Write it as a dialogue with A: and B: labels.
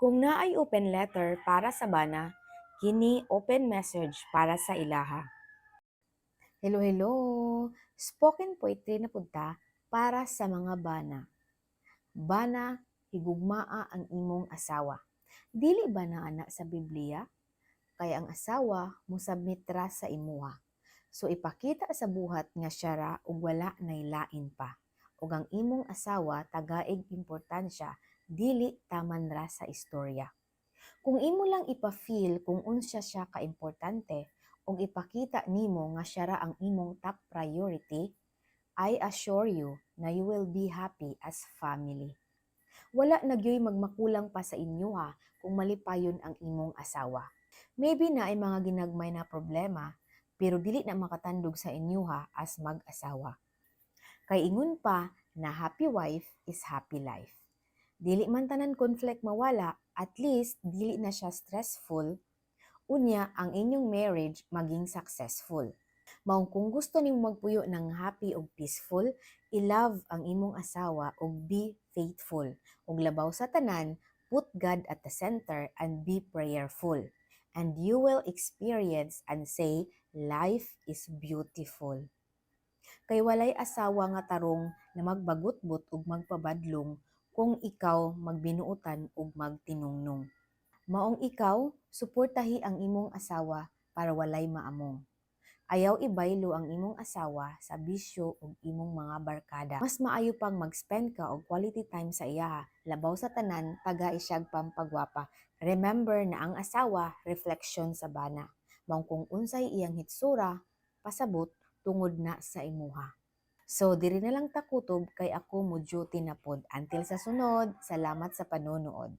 A: Kung naay open letter para sa bana, kini open message para sa ilaha. Hello, hello! Spoken poetry na punta para sa mga bana. Bana, higugmaa ang imong asawa. Dili ba na ana sa Biblia? Kaya ang asawa musabmitra sa imuha. So ipakita sa buhat nga siya ra ug wala nay lain pa. Ug ang imong asawa tagaig importansya dili taman ra sa istorya. Kung imo lang ipa-feel kung unsa siya kaimportante ug ipakita nimo nga siya ra ang imong top priority, I assure you na you will be happy as family. Wala nagyoy magmakulang pa sa inyo ha kung malipayon ang imong asawa. Maybe na ay mga ginagmay na problema, pero dili na makatandog sa inyo ha as mag-asawa. Kay ingon pa na happy wife is happy life. Dili man tanan conflict mawala, at least dili na siya stressful, unya ang inyong marriage maging successful. Maong kung gusto nimo magpuyo ng happy ug peaceful, i-love ang imong asawa ug be faithful. Ug labaw sa tanan, put God at the center and be prayerful. And you will experience and say, life is beautiful. Kay walay asawa nga tarong na magbagutbot ug magpabadlong kung ikaw magbinuotan ug magtinungnong. Maong ikaw, suportahi ang imong asawa para walay maamong. Ayaw ibaylo ang imong asawa sa bisyo ug imong mga barkada. Mas maayo pang mag-spend ka og quality time sa iya, labaw sa tanan taga isyag pampagwapa. Remember na ang asawa reflection sa bana. Maong kung unsay iyang hitsura, pasabot tungod na sa imuha. So, diri na lang ta kutob kay ako mo duty na pod. Until sa sunod, salamat sa panonood.